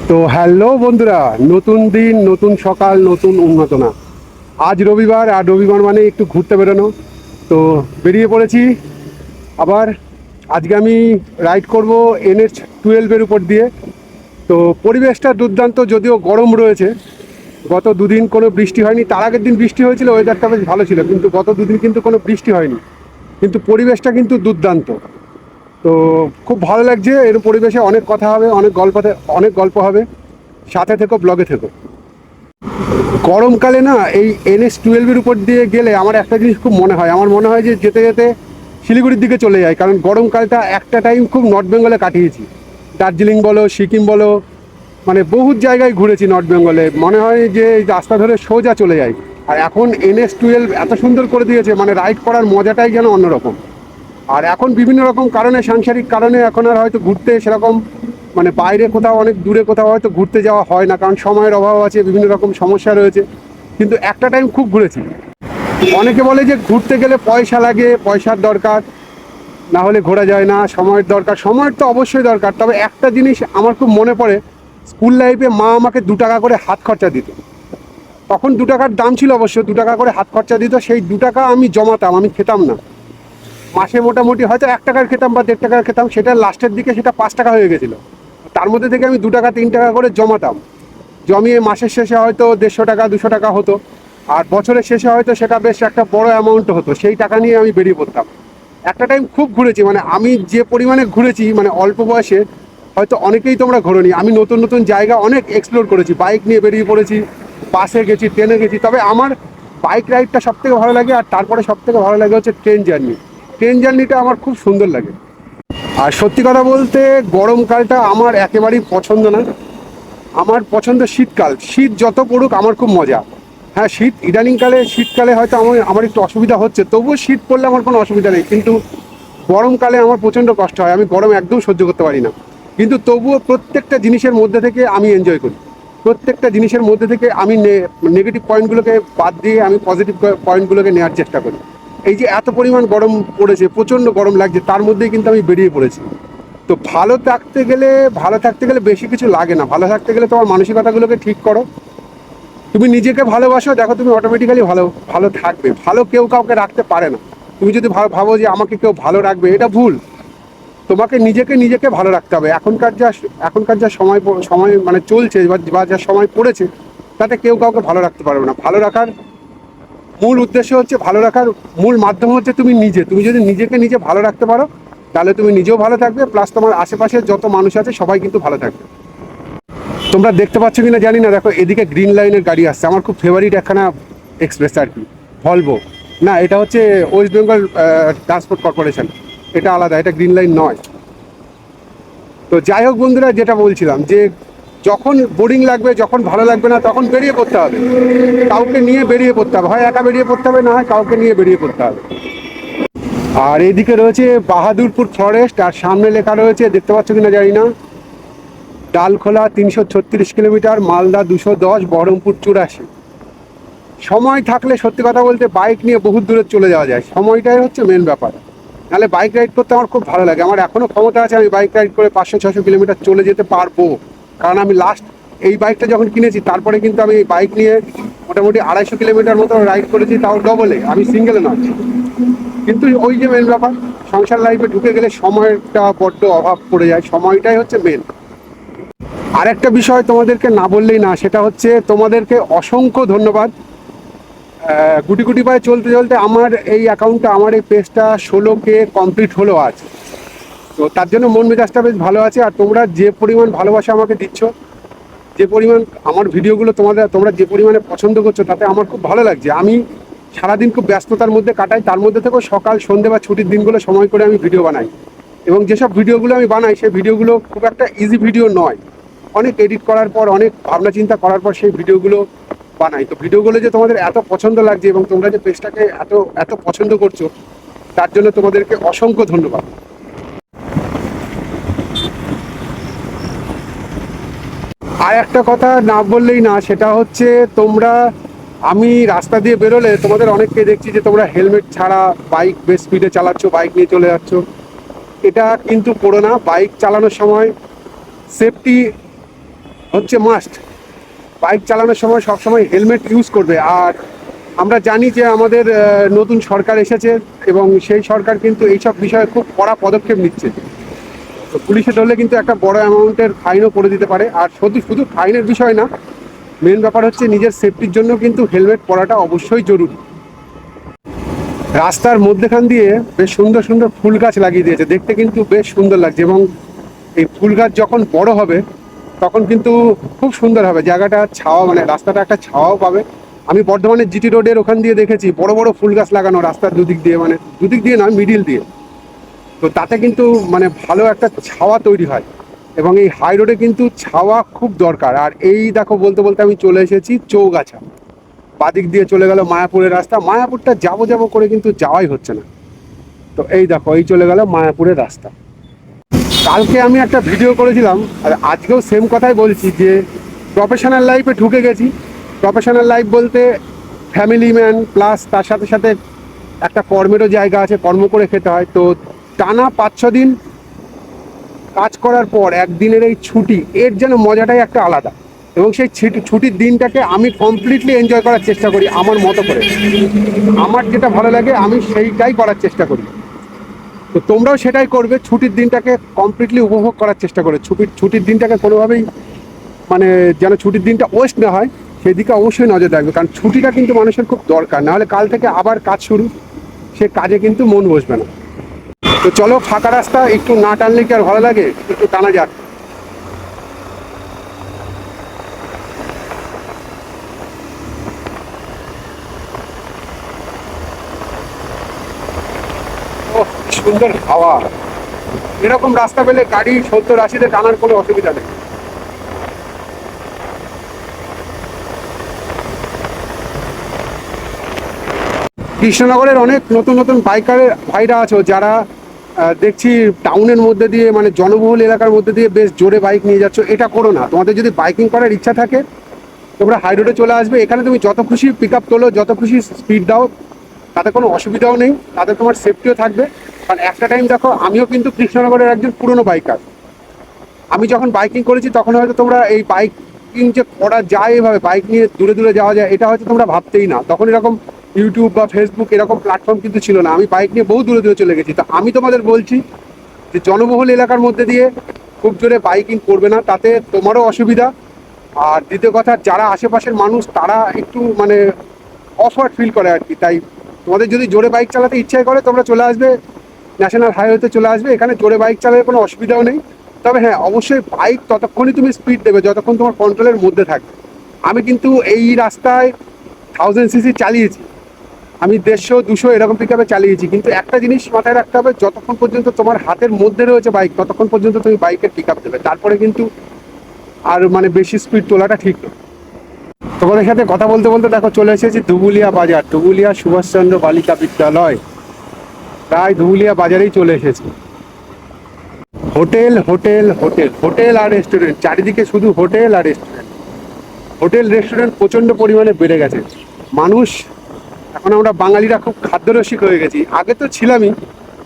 তো হ্যালো বন্ধুরা, নতুন দিন, নতুন সকাল, নতুন উন্নতনা। আজ রবিবার, আর রবিবার মানে একটু ঘুরতে বেরোনো। তো বেরিয়ে পড়েছি আবার। আজকে আমি রাইড করব NH-12 উপর দিয়ে। তো পরিবেশটা দুর্দান্ত, যদিও গরম রয়েছে। গত দুদিন কোনো বৃষ্টি হয়নি, তার আগের দিন বৃষ্টি হয়েছিল, ওয়েদারটা বেশ ভালো ছিল, কিন্তু গত দুদিন কিন্তু কোনো বৃষ্টি হয়নি। কিন্তু পরিবেশটা কিন্তু দুর্দান্ত। তো খুব ভালো লাগছে। এর পরিবেশে অনেক কথা হবে, অনেক গল্প হবে। সাথে থেকো, ব্লগে থেকো। গরমকালে না এই NH-12 উপর দিয়ে গেলে আমার একটা জিনিস খুব মনে হয়, আমার মনে হয় যে যেতে যেতে শিলিগুড়ির দিকে চলে যায়। কারণ গরমকালটা একটা টাইম খুব নর্থ বেঙ্গলে কাটিয়েছি। দার্জিলিং বলো, সিকিম বলো, মানে বহুত জায়গায় ঘুরেছি নর্থ বেঙ্গলে। মনে হয় যে এই রাস্তা ধরে সোজা চলে যায়। আর এখন NH-12 এত সুন্দর করে দিয়েছে, মানে রাইড করার মজাটাই যেন অন্যরকম। আর এখন বিভিন্ন রকম কারণে, সাংসারিক কারণে এখন আর হয়তো ঘুরতে সেরকম, মানে বাইরে কোথাও, অনেক দূরে কোথাও হয়তো ঘুরতে যাওয়া হয় না, কারণ সময়ের অভাব আছে, বিভিন্ন রকম সমস্যা রয়েছে। কিন্তু একটা টাইম খুব ঘুরেছি। অনেকে বলে যে ঘুরতে গেলে পয়সা লাগে, পয়সার দরকার, না হলে ঘোরা যায় না, সময়ের দরকার। সময়ের তো অবশ্যই দরকার, তবে একটা জিনিস আমার খুব মনে পড়ে, স্কুল লাইফে মা আমাকে 2 টাকা করে হাত খরচা দিত। তখন 2 টাকার দাম ছিল অবশ্য, 2 টাকা করে হাত খরচা দিত। সেই 2 টাকা আমি জমাতাম, আমি খেতাম না। মাসে মোটামুটি হয়তো 1 টাকার খেতাম বা 1.5 টাকার খেতাম, সেটা লাস্টের দিকে সেটা 5 টাকা হয়ে গেছিলো। তার মধ্যে থেকে আমি 2 টাকা 3 টাকা করে জমাতাম। জমিয়ে মাসের শেষে হয়তো 150 টাকা 200 টাকা হতো। আর বছরের শেষে হয়তো সেটা বেশ একটা বড় অ্যামাউন্ট হতো। সেই টাকা নিয়ে আমি বেরিয়ে পড়তাম। একটা টাইম খুব ঘুরেছি, মানে আমি যে পরিমাণে ঘুরেছি, মানে অল্প বয়সে হয়তো অনেকেই তোমরা ঘোরোনি। আমি নতুন নতুন জায়গা অনেক এক্সপ্লোর করেছি, বাইক নিয়ে বেরিয়ে পড়েছি, বাসে গেছি, ট্রেনে গেছি। তবে আমার বাইক রাইডটা সবথেকে ভালো লাগে, আর তারপরে সবথেকে ভালো লাগে হচ্ছে ট্রেন জার্নি। ট্রেন জার্নিটা আমার খুব সুন্দর লাগে। আর সত্যি কথা বলতে, গরমকালটা আমার একেবারেই পছন্দ না। আমার পছন্দ শীতকাল। শীত যত পড়ুক আমার খুব মজা। হ্যাঁ, ইদানিংকালে শীতকালে হয়তো আমার একটু অসুবিধা হচ্ছে, তবুও শীত পড়লে আমার কোনো অসুবিধা নেই। কিন্তু গরমকালে আমার প্রচণ্ড কষ্ট হয়, আমি গরম একদম সহ্য করতে পারি না। কিন্তু তবুও প্রত্যেকটা জিনিসের মধ্যে থেকে আমি এনজয় করি। প্রত্যেকটা জিনিসের মধ্যে থেকে আমি নেগেটিভ পয়েন্টগুলোকে বাদ দিয়ে আমি পজিটিভ পয়েন্টগুলোকে নেওয়ার চেষ্টা করি। এই যে এত পরিমাণ গরম পড়েছে, প্রচণ্ড গরম লাগছে, তার মধ্যেই কিন্তু আমি বেরিয়ে পড়েছি। তো ভালো থাকতে গেলে বেশি কিছু লাগে না। ভালো থাকতে গেলে তোমার মানসিকতাগুলোকে ঠিক করো, তুমি নিজেকে ভালোবাসো, দেখো তুমি অটোমেটিক্যালি ভালো ভালো থাকবে। ভালো কেউ কাউকে রাখতে পারে না। তুমি যদি ভাবো যে আমাকে কেউ ভালো রাখবে, এটা ভুল। তোমাকে নিজেকে ভালো রাখতে হবে। এখনকার যা সময় মানে চলছে, বা যা সময় পড়েছে, তাতে কেউ কাউকে ভালো রাখতে পারবে না। ভালো রাখার মূল উদ্দেশ্য হচ্ছে, ভালো রাখার মূল মাধ্যম হচ্ছে তুমি যদি নিজে ভালো রাখতে পারো, তাহলে তুমি নিজেও ভালো থাকবে, প্লাস তোমার আশেপাশে যত মানুষ আছে সবাই কিন্তু ভালো থাকবে। তোমরা দেখতে পাচ্ছ কিনা জানি না, দেখো এদিকে গ্রিন লাইনের গাড়ি আসছে। আমার খুব ফেভারিট একখানা এক্সপ্রেস আর কি, ভলভো। না, এটা হচ্ছে ওয়েস্ট বেঙ্গল ট্রান্সপোর্ট কর্পোরেশন, এটা আলাদা, এটা গ্রিন লাইন নয়। তো যাই হোক বন্ধুরা, যেটা বলছিলাম, যে যখন বোরিং লাগবে, যখন ভালো লাগবে না, তখন বেরিয়ে পড়তে হবে। কাউকে নিয়ে বেরিয়ে পড়তে হবে, হয় একা বেরিয়ে পড়তে হবে, না হয় কাউকে নিয়ে বেরিয়ে পড়তে হবে। আর এদিকে রয়েছে বাহাদুরপুর ফরেস্ট, আর সামনে লেখা রয়েছে, দেখতে পাচ্ছ কিনা জানি না, ডালখোলা 336 কিলোমিটার, মালদা 210, বহরমপুর 84। সময় থাকলে সত্যি কথা বলতে বাইক নিয়ে বহুত দূরে চলে যাওয়া যায়, সময়টাই হচ্ছে মেন ব্যাপার। নাহলে বাইক রাইড করতে আমার খুব ভালো লাগে। আমার এখনও ক্ষমতা আছে, আমি বাইক রাইড করে 500-600 কিলোমিটার চলে যেতে পারবো। কারণ আমি লাস্ট এই বাইকটা যখন কিনেছি, তারপরে কিন্তু আমি বাইক নিয়ে মোটামুটি 250 কিলোমিটার মতো রাইড করেছি, তাও ডবলে, আমি সিঙ্গেলে নয়। কিন্তু ওই যে মেন ব্যাপার, সংসার লাইফে ঢুকে গেলে সময়টা বড্ড অভাব পড়ে যায়, সময়টাই হচ্ছে মেন। আরেকটা বিষয় তোমাদেরকে না বললেই না, সেটা হচ্ছে তোমাদেরকে অসংখ্য ধন্যবাদ। গুটি গুটি পায়ে চলতে চলতে আমার এই অ্যাকাউন্টটা, আমার এই পেজটা 16K কমপ্লিট হলো আজ। তো তার জন্য মন মেজাজটা বেশ ভালো আছে। আর তোমরা যে পরিমাণ ভালোবাসা আমাকে দিচ্ছ, যে পরিমাণ আমার ভিডিওগুলো তোমরা যে পরিমাণে পছন্দ করছো, তাতে আমার খুব ভালো লাগছে। আমি সারাদিন খুব ব্যস্ততার মধ্যে কাটাই, তার মধ্যে থেকেও সকাল সন্ধ্যে বা ছুটির দিনগুলো সময় করে আমি ভিডিও বানাই। এবং যেসব ভিডিওগুলো আমি বানাই, সেই ভিডিওগুলো খুব একটা ইজি ভিডিও নয়। অনেক এডিট করার পর, অনেক ভাবনা চিন্তা করার পর সেই ভিডিওগুলো বানাই। তো ভিডিওগুলো যে তোমাদের এত পছন্দ লাগছে, এবং তোমরা যে পেজটাকে এত এত পছন্দ করছো, তার জন্য তোমাদেরকে অসংখ্য ধন্যবাদ। আর একটা কথা না বললেই না, সেটা হচ্ছে তোমরা, আমি রাস্তা দিয়ে বেরোলে তোমাদের অনেককে দেখছি যে তোমরা হেলমেট ছাড়া বাইক বেশ স্পিডে চালাচ্ছ, বাইক নিয়ে চলে যাচ্ছ। এটা কিন্তু করো না। বাইক চালানোর সময় সেফটি হচ্ছে মাস্ট। বাইক চালানোর সময় সবসময় হেলমেট ইউজ করবে। আর আমরা জানি যে আমাদের নতুন সরকার এসেছে এবং সেই সরকার কিন্তু এইসব বিষয়ে খুব কড়া পদক্ষেপ নিচ্ছে। তো পুলিশে ধরলে কিন্তু একটা বড় অ্যামাউন্টের ফাইনও করে দিতে পারে। আর শুধু ফাইনের বিষয় না, মেন ব্যাপার হচ্ছে নিজের সেফটির জন্য কিন্তু হেলমেট পরাটা অবশ্যই জরুরি। রাস্তার মধ্যেখান দিয়ে বেশ সুন্দর সুন্দর ফুল গাছ লাগিয়ে দিয়েছে, দেখতে কিন্তু বেশ সুন্দর লাগছে। এবং এই ফুল গাছ যখন বড় হবে তখন কিন্তু খুব সুন্দর হবে জায়গাটা, ছাওয়া মানে রাস্তাটা একটা ছাওয়াও পাবে। আমি বর্ধমানের জিটি রোডের ওখান দিয়ে দেখেছি বড় বড় ফুল গাছ লাগানো রাস্তার দুদিক দিয়ে, মানে দুদিক দিয়ে নয়, মিডিল দিয়ে। তো তাতে কিন্তু মানে ভালো একটা ছাওয়া তৈরি হয় এবং এই হাই রোডে কিন্তু ছাওয়া খুব দরকার। আর এই দেখো বলতে বলতে আমি চলে এসেছি চৌগাছা। বাদিক দিয়ে চলে গেল মায়াপুরের রাস্তা, মায়াপুরটা যাবো করে কিন্তু যাওয়াই হচ্ছে না। তো এই দেখো এই চলে গেল মায়াপুরের রাস্তা। কালকে আমি একটা ভিডিও করেছিলাম আর আজকেও সেম কথাই বলছি যে প্রফেশনাল লাইফে ঢুকে গেছি। প্রফেশনাল লাইফ বলতে ফ্যামিলি ম্যান প্লাস তার সাথে সাথে একটা কর্মেরও জায়গা আছে, কর্ম করে খেতে হয়। তো টানা 5-6 দিন কাজ করার পর একদিনের এই ছুটি, এর যেন মজাটাই একটা আলাদা। এবং সেই ছুটির দিনটাকে আমি কমপ্লিটলি এনজয় করার চেষ্টা করি আমার মতো করে। আমার যেটা ভালো লাগে আমি সেইটাই করার চেষ্টা করি। তো তোমরাও সেটাই করবে, ছুটির দিনটাকে কমপ্লিটলি উপভোগ করার চেষ্টা করে। ছুটির দিনটাকে কোনোভাবেই মানে যেন ছুটির দিনটা ওয়েস্ট না হয় সেই দিকে অবশ্যই নজর রাখবে। কারণ ছুটিটা কিন্তু মানুষের খুব দরকার, নাহলে কাল থেকে আবার কাজ শুরু, সে কাজে কিন্তু মন বসবে না। তো চলো, ফাঁকা রাস্তা একটু না টানলে কি আর ভালো লাগে, একটু টানা যাক। ও কি সুন্দর হাওয়া! এরকম রাস্তা পেলে গাড়ি 70-80-তে টানার কোনো অসুবিধা নেই। কৃষ্ণনগরের অনেক নতুন নতুন বাইকারের ভাইরা আছো যারা দেখছি টাউনের মধ্যে দিয়ে মানে জনবহুল এলাকার মধ্যে দিয়ে বেশ জোরে বাইক নিয়ে যাচ্ছ। এটা করো না। তোমাদের যদি বাইকিং করার ইচ্ছা থাকে তোমরা হাই রোডে চলে আসবে, এখানে তুমি যত খুশি পিক আপ তোলো, যত খুশি স্পিড দাও, তাতে কোনো অসুবিধাও নেই, তাতে তোমার সেফটিও থাকবে। কারণ একটা টাইম দেখো, আমিও কিন্তু কৃষ্ণনগরের একজন পুরনো বাইকার। আমি যখন বাইকিং করেছি তখন হয়তো তোমরা এই বাইকিং যে করা যায় এভাবে বাইক নিয়ে দূরে দূরে যাওয়া যায় এটা হয়তো তোমরা ভাবতেই না। তখন এরকম ইউটিউব বা ফেসবুক এরকম প্ল্যাটফর্ম কিন্তু ছিল না। আমি বাইক নিয়ে বহু দূরে দূরে চলে গেছি। তো আমি তোমাদের বলছি যে জনবহুল এলাকার মধ্যে দিয়ে খুব জোরে বাইকিং করবে না, তাতে তোমারও অসুবিধা। আর দ্বিতীয় কথা, যারা আশেপাশের মানুষ তারা একটু মানে অফওয়ার্ড ফিল করে আর কি। তাই তোমাদের যদি জোরে বাইক চালাতে ইচ্ছা করে তোমরা চলে আসবে, ন্যাশনাল হাইওয়েতে চলে আসবে, এখানে জোরে বাইক চালালে কোনো অসুবিধাও নেই। তবে হ্যাঁ, অবশ্যই বাইক ততক্ষণই তুমি স্পিড দেবে যতক্ষণ তোমার কন্ট্রোলের মধ্যে থাকবে। আমি কিন্তু এই রাস্তায় 1000 cc চালিয়েছি, আমি 150-200 এরকম পিক আপে চালিয়েছি। কিন্তু একটা জিনিস মাথায় রাখতে হবে, যতক্ষণ পর্যন্ত তোমার হাতের মধ্যে রয়েছে বাইক ততক্ষণ পর্যন্ত তুমি বাইকের পিক আপ দেবে, তারপরে কিন্তু আর মানে বেশি স্পিড তোলাটা ঠিক নয়। তোমাদের সাথে কথা বলতে বলতে দেখো চলে এসেছি ধুবুলিয়া বাজার, ধুবুলিয়া সুভাষচন্দ্র বালিকা বিদ্যালয়। প্রায় ধুবুলিয়া বাজারেই চলে এসেছি। হোটেল হোটেল হোটেল হোটেল আর রেস্টুরেন্ট, চারিদিকে শুধু হোটেল আর রেস্টুরেন্ট। হোটেল রেস্টুরেন্ট প্রচণ্ড পরিমাণে বেড়ে গেছে। মানুষ এখন, আমরা বাঙালিরা খুব খাদ্যরসিক হয়ে গেছি। আগে তো ছিলামই,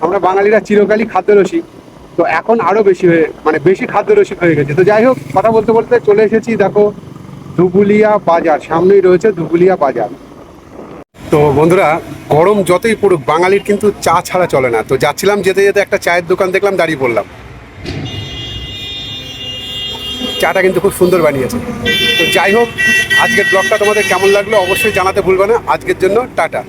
আমরা বাঙালিরা চিরকালই খাদ্যরসিক। তো এখন আরও বেশি বেশি খাদ্যরসিক হয়ে গেছে। তো যাই হোক, কথা বলতে বলতে চলে এসেছি দেখো ধুবুলিয়া বাজার, সামনেই রয়েছে ধুবুলিয়া বাজার। তো বন্ধুরা, গরম যতই পড়ুক বাঙালির কিন্তু চা ছাড়া চলে না। তো যাচ্ছিলাম, যেতে যেতে একটা চায়ের দোকান দেখলাম, দাঁড়িয়ে পড়লাম। চাটা কিন্তু খুব সুন্দর বানিয়েছে। তো যাই হোক, আজকের ব্লগটা তোমাদের কেমন লাগলো অবশ্যই জানাতে ভুলবে না। আজকের জন্য টাটা।